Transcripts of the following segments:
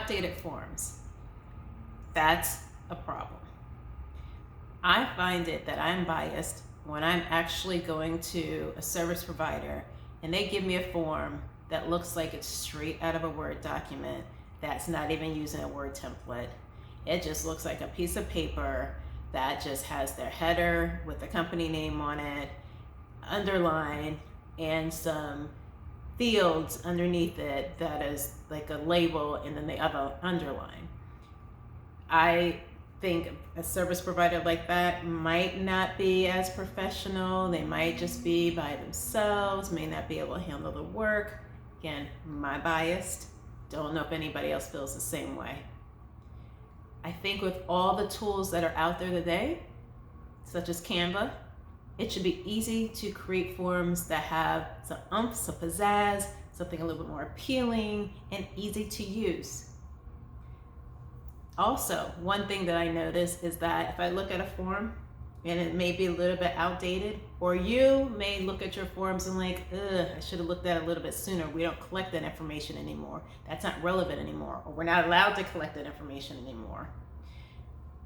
outdated forms. That's a problem. I find it that I'm biased when I'm actually going to a service provider and they give me a form that looks like it's straight out of a Word document that's not even using a Word template. It just looks like a piece of paper that just has their header with the company name on it, underlined, and some fields underneath it that is like a label, and then the other underline. I think a service provider like that might not be as professional. They might just be by themselves, may not be able to handle the work. Again, my bias. Don't know if anybody else feels the same way. I think with all the tools that are out there today, such as Canva, it should be easy to create forms that have some oomph, some pizzazz, something a little bit more appealing and easy to use. Also, one thing that I notice is that if I look at a form and it may be a little bit outdated, or you may look at your forms and like, I should have looked at it a little bit sooner. We don't collect that information anymore. That's not relevant anymore, or we're not allowed to collect that information anymore.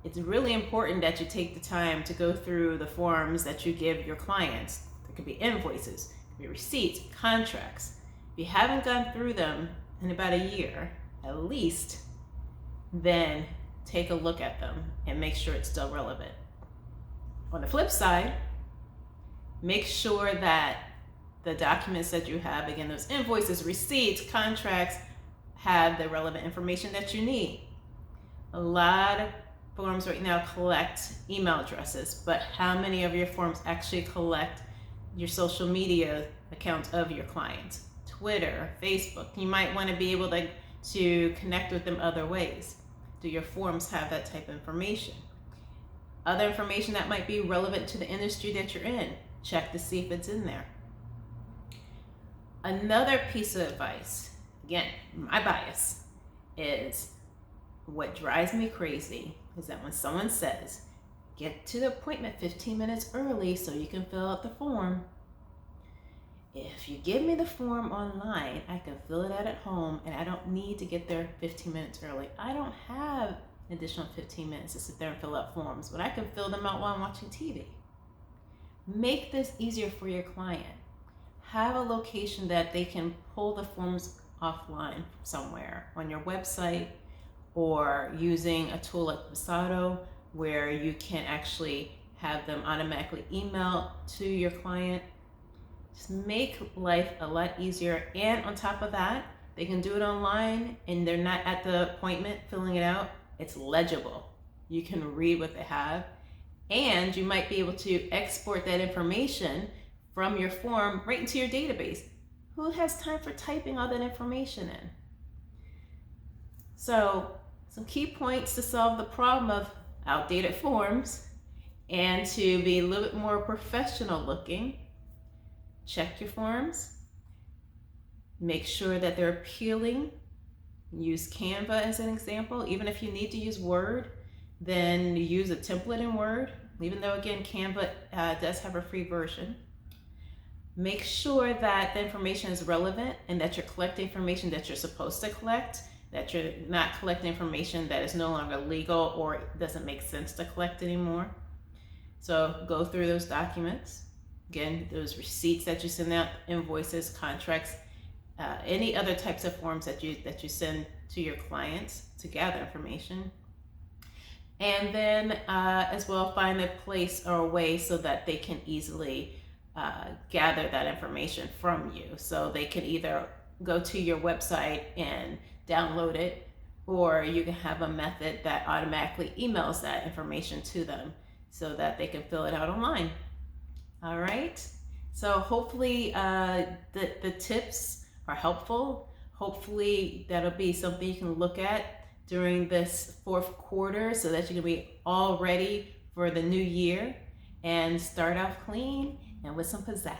It's really important that you take the time to go through the forms that you give your clients. There could be invoices, could be receipts, contracts. If you haven't gone through them in about a year, at least, then take a look at them and make sure it's still relevant. On the flip side, make sure that the documents that you have, again, those invoices, receipts, contracts, have the relevant information that you need. A lot of forms right now collect email addresses, but how many of your forms actually collect your social media accounts of your clients? Twitter, Facebook. You might want to be able to connect with them other ways. Do your forms have that type of information? Other information that might be relevant to the industry that you're in, check to see if it's in there. Another piece of advice, again, my bias, is what drives me crazy is that when someone says, get to the appointment 15 minutes early so you can fill out the form. If you give me the form online, I can fill it out at home and I don't need to get there 15 minutes early. I don't have an additional 15 minutes to sit there and fill out forms, but I can fill them out while I'm watching TV. Make this easier for your client. Have a location that they can pull the forms offline somewhere on your website, or using a tool like Visado where you can actually have them automatically email to your client. Just make life a lot easier. And on top of that, they can do it online and they're not at the appointment filling it out. It's legible. You can read what they have. And you might be able to export that information from your form right into your database. Who has time for typing all that information in? So, some key points to solve the problem of outdated forms and to be a little bit more professional looking. Check your forms. Make sure that they're appealing. Use Canva as an example. Even if you need to use Word, then use a template in Word, even though, again, Canva does have a free version. Make sure that the information is relevant and that you're collecting information that you're supposed to collect, that you're not collecting information that is no longer legal or doesn't make sense to collect anymore. So go through those documents. Again, those receipts that you send out, invoices, contracts, any other types of forms that you send to your clients to gather information. And then as well, find a place or a way so that they can easily gather that information from you. So they can either go to your website and download it, or you can have a method that automatically emails that information to them so that they can fill it out online. All right, so hopefully the tips are helpful. Hopefully that'll be something you can look at during this fourth quarter so that you can be all ready for the new year and start off clean and with some pizzazz.